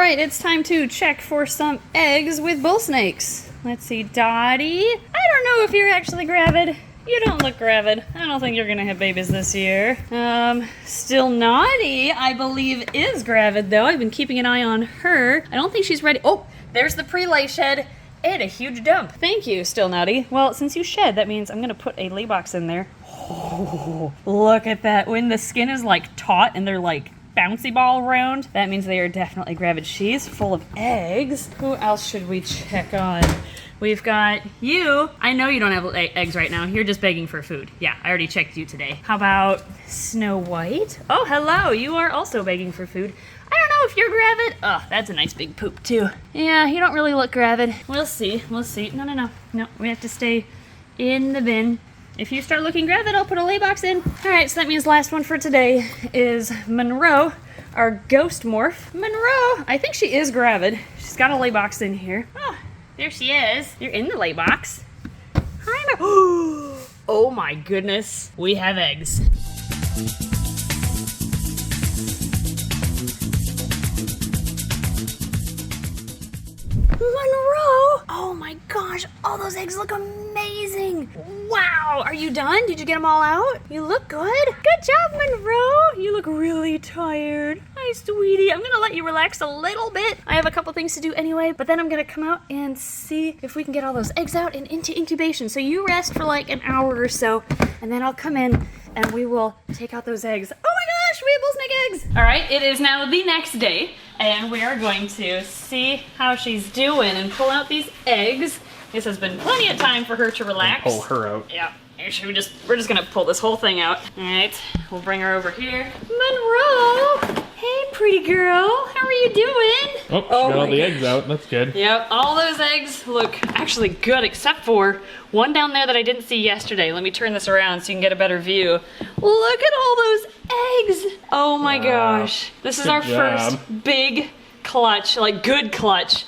right, it's time to check for some eggs with bull snakes. Let's see, Dottie. I don't know if you're actually gravid. You don't look gravid. I don't think you're gonna have babies this year. Still Naughty, I believe, is gravid though. I've been keeping an eye on her. I don't think she's ready. Oh, there's the pre-lay shed and a huge dump. Thank you, Still Naughty. Well, since you shed, that means I'm gonna put a lay box in there. Oh, look at that. When the skin is like taut and they're like bouncy ball round, that means they are definitely gravid. She's full of eggs. Who else should we check on? We've got you. I know you don't have eggs right now. You're just begging for food. Yeah, I already checked you today. How about Snow White? Oh, hello. You are also begging for food. I don't know if you're gravid. Oh, that's a nice big poop too. Yeah, you don't really look gravid. We'll see. We'll see. No. We have to stay in the bin. If you start looking gravid, I'll put a lay box in. All right, so that means last one for today is Monroe, our ghost morph. Monroe, I think she is gravid. She's got a lay box in here. Oh, there she is. You're in the lay box. Hi, oh my goodness, we have eggs. Monroe! Oh my gosh, all those eggs look amazing! Wow, are you done? Did you get them all out? You look good. Good job, Monroe! You look really tired. Hi, sweetie. I'm gonna let you relax a little bit. I have a couple things to do anyway, but then I'm gonna come out and see if we can get all those eggs out and into incubation. So you rest for like an hour or so, and then I'll come in and we will take out those eggs. Oh my gosh, we have bullsnake eggs! All right, it is now the next day, and we are going to see how she's doing and pull out these eggs. This has been plenty of time for her to relax. And pull her out. Yeah. We're just gonna pull this whole thing out. All right, we'll bring her over here. Monroe! Hey, pretty girl. How are you doing? Oh, she got all the eggs out. That's good. Yep, all those eggs look actually good, except for one down there that I didn't see yesterday. Let me turn this around so you can get a better view. Look at all those eggs. Oh my gosh. This is our first big clutch, like good clutch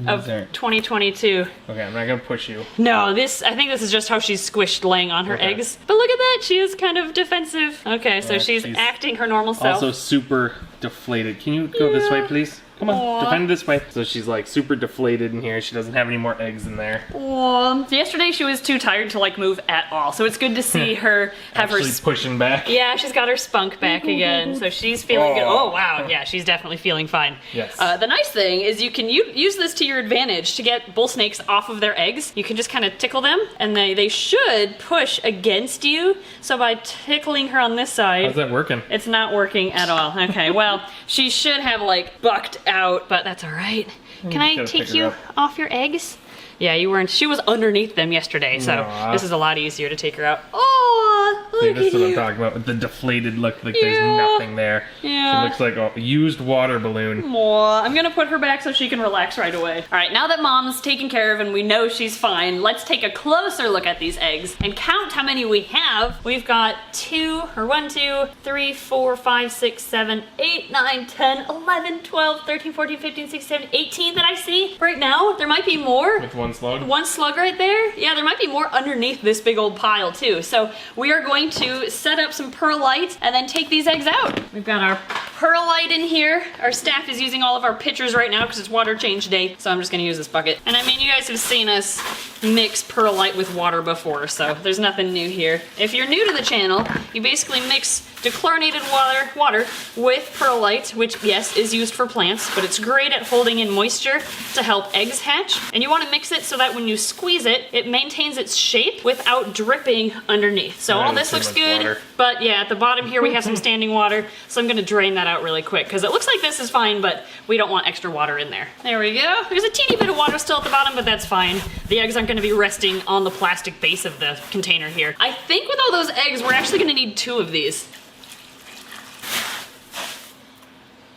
of 2022. Okay, I'm not gonna push you. No, I think this is just how she's squished laying on her eggs. But look at that, she is kind of defensive. Okay, so she's acting her normal self. Also super deflated. Can you go this way, please? Come on, defend this way. So she's like super deflated in here. She doesn't have any more eggs in there. Aww. Yesterday she was too tired to like move at all. So it's good to see her have actually pushing back. Yeah, she's got her spunk back again. So she's feeling good. Oh wow, yeah, she's definitely feeling fine. Yes. The nice thing is you can use this to your advantage to get bull snakes off of their eggs. You can just kind of tickle them and they should push against you. So by tickling her on this side. How's that working? It's not working at all. Okay, well, she should have like bucked out, but that's all right. Can I take you off your eggs? Yeah, you weren't. She was underneath them yesterday, so this is a lot easier to take her out. Oh, look at you. This is what I'm talking about with the deflated look. Like there's nothing there. Yeah. She looks like a used water balloon. Aw, I'm gonna put her back so she can relax right away. All right, now that Mom's taken care of and we know she's fine, let's take a closer look at these eggs and count how many we have. We've got 1, 2, 3, 4, 5, 6, 7, 8, 9, 10, 11, 12, 13, 14, 15, 16, 17, 18 that I see right now. There might be more. With one slug? One slug right there? Yeah, there might be more underneath this big old pile too. So we are going to set up some perlite and then take these eggs out. We've got our perlite in here. Our staff is using all of our pitchers right now because it's water change day. So I'm just gonna use this bucket. And I mean, you guys have seen us mix perlite with water before, so there's nothing new here. If you're new to the channel, you basically mix dechlorinated water with perlite, which yes, is used for plants, but it's great at holding in moisture to help eggs hatch. And you wanna mix it so that when you squeeze it, it maintains its shape without dripping underneath. So all this looks good, but yeah, at the bottom here we have some standing water, so I'm gonna drain that out really quick, because it looks like this is fine, but we don't want extra water in there. There we go. There's a teeny bit of water still at the bottom, but that's fine. The eggs aren't gonna be resting on the plastic base of the container here. I think with all those eggs, we're actually gonna need 2 of these.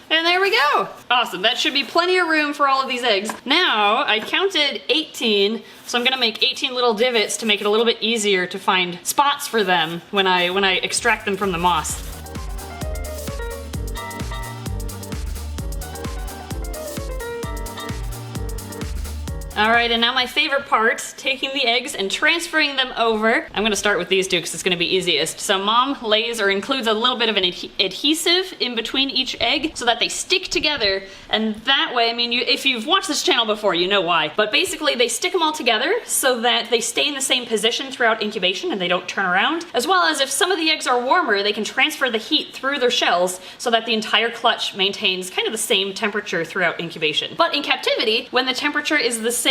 And there we go. Awesome, that should be plenty of room for all of these eggs. Now, I counted 18, so I'm gonna make 18 little divots to make it a little bit easier to find spots for them when I extract them from the moss. All right, and now my favorite part, taking the eggs and transferring them over. I'm gonna start with these two because it's gonna be easiest. So Mom lays or includes a little bit of an adhesive in between each egg so that they stick together. And that way, I mean, if you've watched this channel before, you know why. But basically, they stick them all together so that they stay in the same position throughout incubation and they don't turn around. As well as if some of the eggs are warmer, they can transfer the heat through their shells so that the entire clutch maintains kind of the same temperature throughout incubation. But in captivity, when the temperature is the same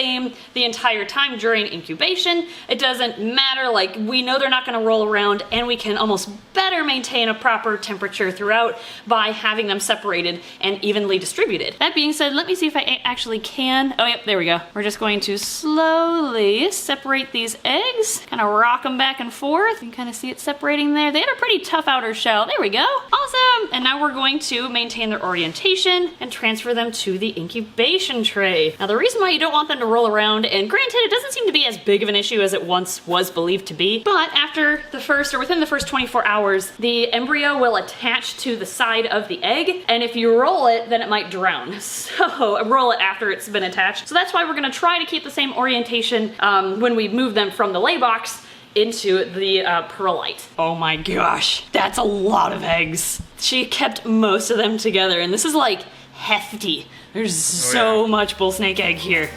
the entire time during incubation, it doesn't matter. Like, we know they're not going to roll around, and we can almost better maintain a proper temperature throughout by having them separated and evenly distributed. That being said, let me see if I actually can. Oh, yep, there we go. We're just going to slowly separate these eggs, kind of rock them back and forth. You can kind of see it separating there. They had a pretty tough outer shell. There we go. Awesome. And now we're going to maintain their orientation and transfer them to the incubation tray. Now, the reason why you don't want them to roll around, and granted, it doesn't seem to be as big of an issue as it once was believed to be, but after the first, or within the first 24 hours, the embryo will attach to the side of the egg, and if you roll it, then it might drown. So roll it after it's been attached. So that's why we're gonna try to keep the same orientation when we move them from the lay box into the perlite. Oh my gosh, that's a lot of eggs. She kept most of them together, and this is like hefty. There's so much bullsnake egg here.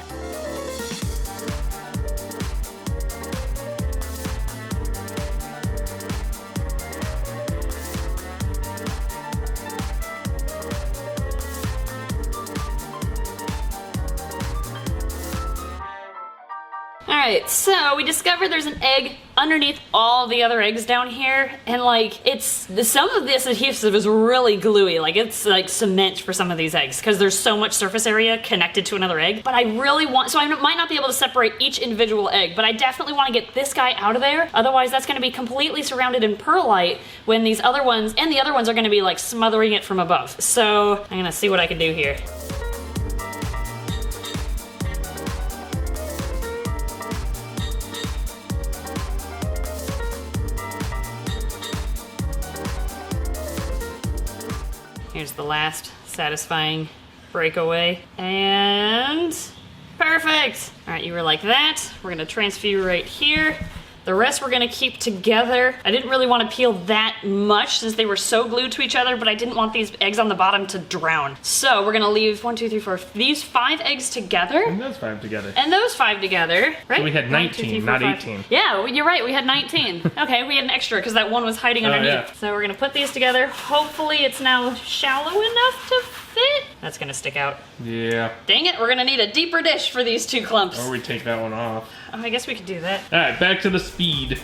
Alright, so we discovered there's an egg underneath all the other eggs down here, and like, some of this adhesive is really gluey, like it's like cement for some of these eggs, because there's so much surface area connected to another egg. But I really want, so I might not be able to separate each individual egg, but I definitely want to get this guy out of there, otherwise that's going to be completely surrounded in perlite when these other ones, and the other ones are going to be like smothering it from above. So I'm going to see what I can do here. Here's the last satisfying breakaway, and perfect. All right, you were like that. We're gonna transfer you right here. The rest we're gonna keep together. I didn't really want to peel that much since they were so glued to each other, but I didn't want these eggs on the bottom to drown. So we're gonna leave 1, 2, 3, 4, these 5 eggs together. And those 5 together. And those 5 together, right? So we had 19, 1, 2, 3, 4, not 5. 18. Yeah, you're right, we had 19. Okay, we had an extra because that one was hiding underneath. Yeah. So we're gonna put these together. Hopefully it's now shallow enough to fit. That's gonna stick out. Yeah. Dang it, we're gonna need a deeper dish for these 2 clumps. Or we take that one off. Oh, I guess we could do that. All right, back to the speed.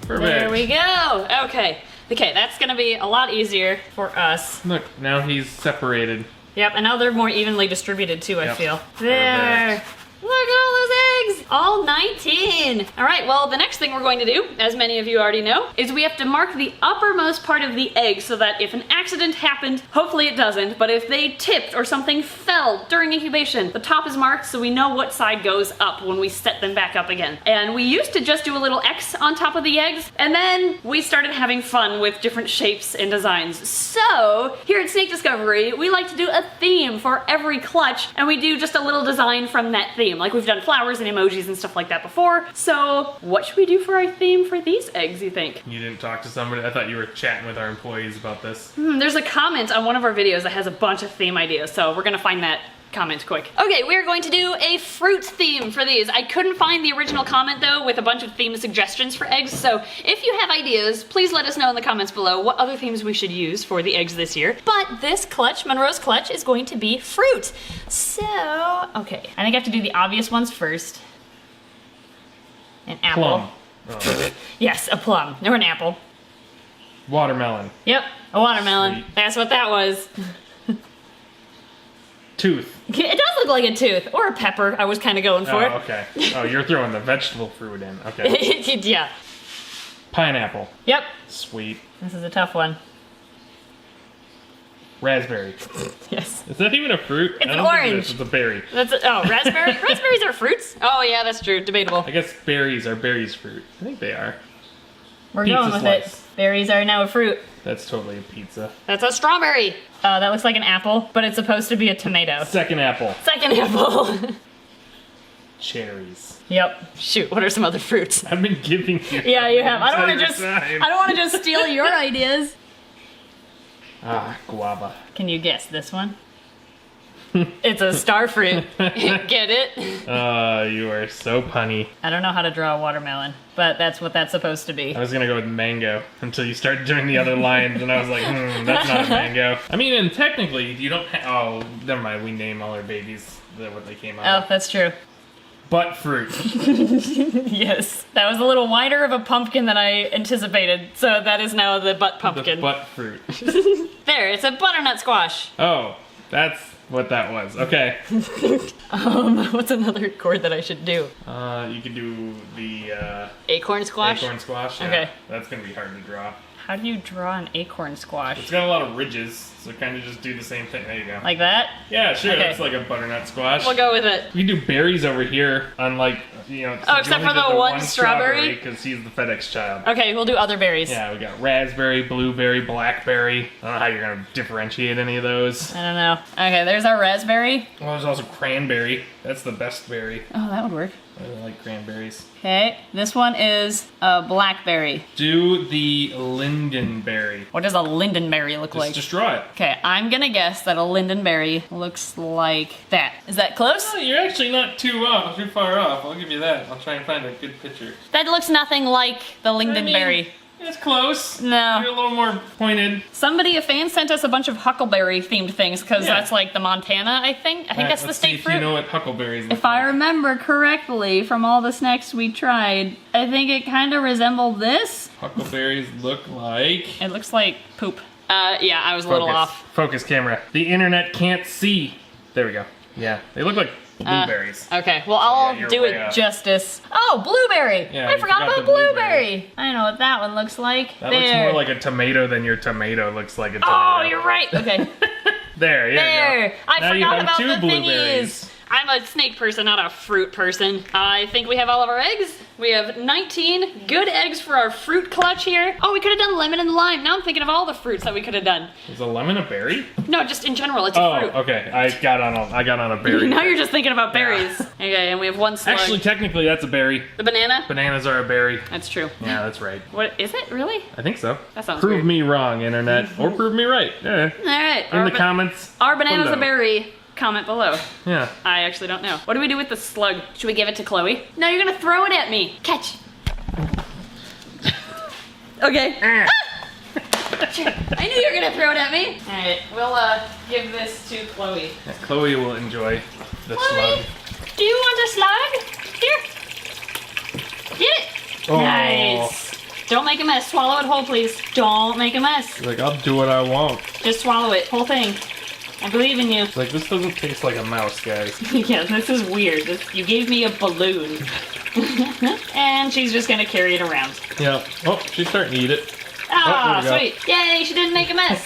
Perfect. There we go. Okay. Okay, that's gonna be a lot easier for us. Look, now he's separated. Yep, and now they're more evenly distributed too, I feel. There. Perfect. Look at all those eggs! All 19! Alright, well, the next thing we're going to do, as many of you already know, is we have to mark the uppermost part of the egg so that if an accident happened, hopefully it doesn't, but if they tipped or something fell during incubation, the top is marked so we know what side goes up when we set them back up again. And we used to just do a little X on top of the eggs, and then we started having fun with different shapes and designs. So, here at Snake Discovery, we like to do a theme for every clutch, and we do just a little design from that theme. Like, we've done flowers and emojis and stuff like that before. So what should we do for our theme for these eggs, you think? You didn't talk to somebody? I thought you were chatting with our employees about this. There's a comment on one of our videos that has a bunch of theme ideas, so we're gonna find that comment quick. Okay, we're going to do a fruit theme for these. I couldn't find the original comment though with a bunch of theme suggestions for eggs, so if you have ideas, please let us know in the comments below what other themes we should use for the eggs this year. But this clutch, Monroe's clutch, is going to be fruit. So, okay, I think I have to do the obvious ones first. An apple. Plum. Oh. Yes, a plum, or an apple. Watermelon. Yep, a watermelon. Sweet. That's what that was. Tooth. It does look like a tooth, or a pepper. I was kind of going for it. Oh, okay. Oh, you're throwing the vegetable fruit in. Okay. Yeah. Pineapple. Yep. Sweet. This is a tough one. Raspberry. Yes. Is that even a fruit? It's an orange. It's a berry. Oh, raspberry? Raspberries are fruits? Oh yeah, that's true. Debatable. I guess berries are berries fruit. I think they are. We're Pizza going with slice. it. Berries are now a fruit. That's totally a pizza. That's a strawberry. That looks like an apple, but it's supposed to be a tomato. Second apple. Second apple. Cherries. Yep. Shoot, what are some other fruits? I've been giving you. Yeah, you have. I don't want entire to time. I don't want to just steal your ideas. Guava. Can you guess this one? It's a star fruit. Get it? You are so punny. I don't know how to draw a watermelon, but that's what that's supposed to be. I was gonna go with mango until you started doing the other lines, and I was like, that's not a mango. I mean, and technically, you don't oh, never mind, we name all our babies what they came out Oh, of. that's true. Butt fruit. Yes. That was a little wider of a pumpkin than I anticipated, so that is now the butt pumpkin. The butt fruit. There, it's a butternut squash. Oh, that's what that was. Okay. What's another chord that I should do? You could do the Acorn squash? acorn squash. Yeah. Okay. That's gonna be hard to draw. How do you draw an acorn squash? It's got a lot of ridges, so kind of just do the same thing. There you go. Like that? Yeah, sure. Okay. That's like a butternut squash. We'll go with it. We can do berries over here, unlike, you know. Oh, except for the one strawberry? Because he's the FedEx child. Okay, we'll do other berries. Yeah, we got raspberry, blueberry, blackberry. I don't know how you're gonna differentiate any of those. I don't know. Okay, there's our raspberry. Well, there's also cranberry. That's the best berry. Oh, that would work. I really like cranberries. Okay, this one is a blackberry. Do the lindenberry. What does a lindenberry look like? Just draw it. Okay, I'm gonna guess that a lindenberry looks like that. Is that close? Oh, you're actually not too far off. I'll give you that. I'll try and find a good picture. That looks nothing like the lindenberry. It's close. No. You're a little more pointed. A fan sent us a bunch of huckleberry themed things because Yeah. that's like the Montana, I think. I think that's the Let's state see if fruit. you know what huckleberries look If I like. remember correctly from all the snacks we tried, I think it kind of resembled this. Huckleberries look like... It looks like poop. Yeah, I was a little off. Focus camera. The internet can't see. There we go. Yeah, they look like blueberries. Okay, well, I'll you're do way it off. justice. Oh, blueberry! Yeah, I you forgot forgot about the blueberry. I know what that one looks like. That there. looks more like a tomato than your tomato looks like a tomato. Oh, you're right. Okay. There, There. you go. I Now you forgot have about two the blueberries. thingies. I'm a snake person, not a fruit person. I think we have all of our eggs. We have 19 good eggs for our fruit clutch here. Oh, we could have done lemon and lime. Now I'm thinking of all the fruits that we could have done. Is a lemon a berry? No, just in general, it's a fruit. Oh, okay. I got on a berry. Now you're just thinking about berries. Okay, and we have one slug. Actually, technically, that's a berry. The banana? Bananas are a berry. That's true. Yeah, that's right. What, is it really? I think so. That sounds Prove weird. me wrong, internet, or prove me right. Yeah. All right. In the comments. Are bananas below. a berry? Comment below. Yeah. I actually don't know. What do we do with the slug? Should we give it to Chloe? No, you're gonna throw it at me. Catch. Okay. Ah! I knew you were gonna throw it at me. All right, we'll give this to Chloe. Yeah, Chloe will enjoy the Chloe, slug. do you want a slug? Here. Get it. Oh. Nice. Don't make a mess. Swallow it whole, please. Don't make a mess. Like, I'll do what I want. Just swallow it. Whole thing. I believe in you. It's like, this doesn't taste like a mouse, guys. Yeah, this is weird. You gave me a balloon. And she's just gonna carry it around. Yeah. Oh, she's starting to eat it. Ah, there we sweet. Yay, she didn't make a mess.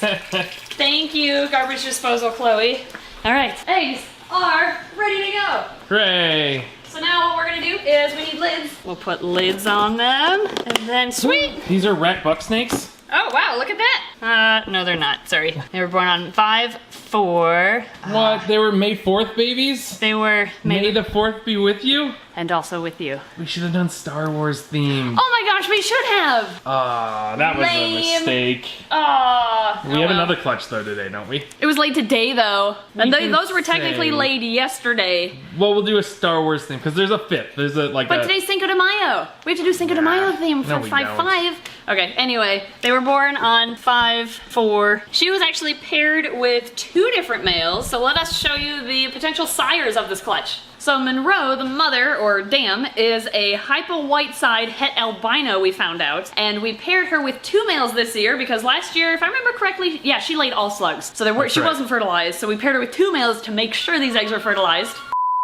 Thank you, garbage disposal, Chloe. All right, eggs are ready to go. Hooray! So now what we're gonna do is we need lids. We'll put lids on them, and then sweet. These are rat buck snakes? Oh, wow, look at that. No, they're not. Sorry. They were born on 5/4. What? They were May 4th babies? They were May made, the 4th be with you? and also with you. We should have done Star Wars themed. Oh my gosh, we should have. Ah, that was a Lame. mistake. Aw. We have another clutch though today, don't we? It was late today though. And can those were technically say. late yesterday. Well, we'll do a Star Wars theme because there's a fifth. There's a like But a. today's Cinco de Mayo. We have to do Cinco de Mayo theme no, for we 5/5. Okay, anyway, they were born on 5/4. She was actually paired with 2 different males, so let us show you the potential sires of this clutch. So Monroe, the mother, or dam, is a hypo white-side het albino, we found out, and we paired her with 2 males this year because last year, if I remember correctly, yeah, she laid all slugs. So she right. wasn't fertilized, so we paired her with 2 males to make sure these eggs were fertilized.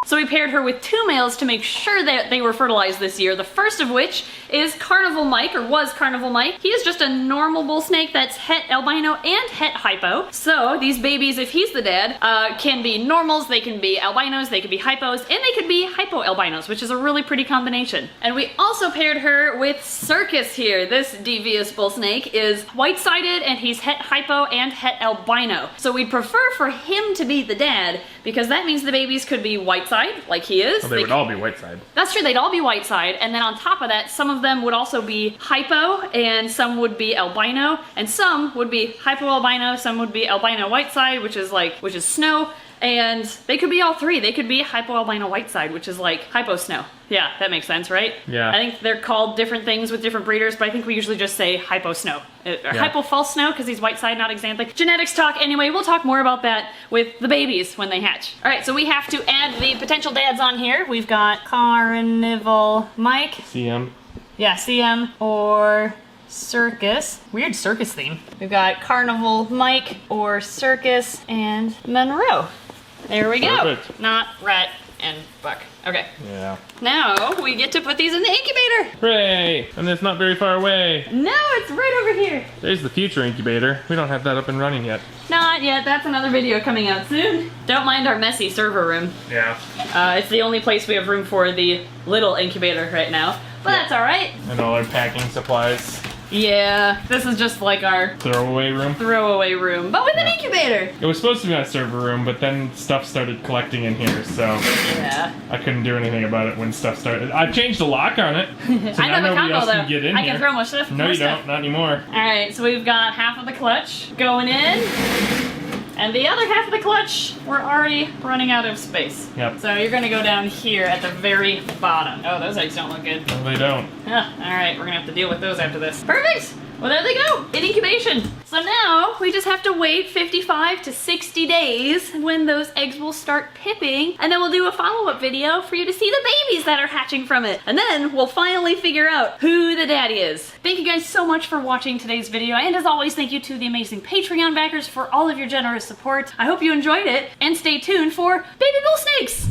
So we paired her with 2 males to make sure that they were fertilized this year. The first of which is Carnival Mike, or was Carnival Mike. He is just a normal bull snake that's het albino and het hypo. So these babies, if he's the dad, can be normals, they can be albinos, they can be hypos, and they could be hypo albinos, which is a really pretty combination. And we also paired her with Circus here. This devious bull snake is white-sided and he's het hypo and het albino. So we'd prefer for him to be the dad because that means the babies could be white-side, like he is. Well, they would all be white-side. That's true, they'd all be white-side, and then on top of that, some of them would also be hypo, and some would be albino, and some would be hypo-albino, some would be albino white-side, which is snow, and they could be all 3. They could be hypo-albino white-side, which is like hypo-snow. Yeah, that makes sense, right? Yeah. I think they're called different things with different breeders, but I think we usually just say hypo-snow. Hypo-false snow, because he's white-side, not xanthic. Genetics talk, anyway, we'll talk more about that with the babies when they hatch. All right, so we have to add the potential dads on here. We've got Carnival Mike. CM. Yeah, CM or Circus. Weird circus theme. We've got Carnival Mike or Circus and Monroe. There we go. Perfect. Not Rat and Buck. Okay. Yeah. Now we get to put these in the incubator. Hooray! And it's not very far away. No, it's right over here. There's the future incubator. We don't have that up and running yet. Not yet. That's another video coming out soon. Don't mind our messy server room. Yeah. It's the only place we have room for the little incubator right now. But that's all right. And all our packing supplies. Yeah, this is just like our Throwaway room. But with an incubator. It was supposed to be my server room, but then stuff started collecting in here, so Yeah. I couldn't do anything about it when stuff started. I changed the lock on it, so I now know the nobody combo else though. can get in I here. can throw more stuff. No, more you stuff. don't. Not anymore. All right, so we've got half of the clutch going in, and the other half of the clutch, we're already running out of space. Yep. So you're gonna go down here at the very bottom. Oh, those eggs don't look good. No, they don't. All right, we're gonna have to deal with those after this. Perfect. Well, there they go, in incubation. So now we just have to wait 55 to 60 days when those eggs will start pipping, and then we'll do a follow-up video for you to see the babies that are hatching from it. And then we'll finally figure out who the daddy is. Thank you guys so much for watching today's video, and as always, thank you to the amazing Patreon backers for all of your generous support. I hope you enjoyed it, and stay tuned for baby bull snakes.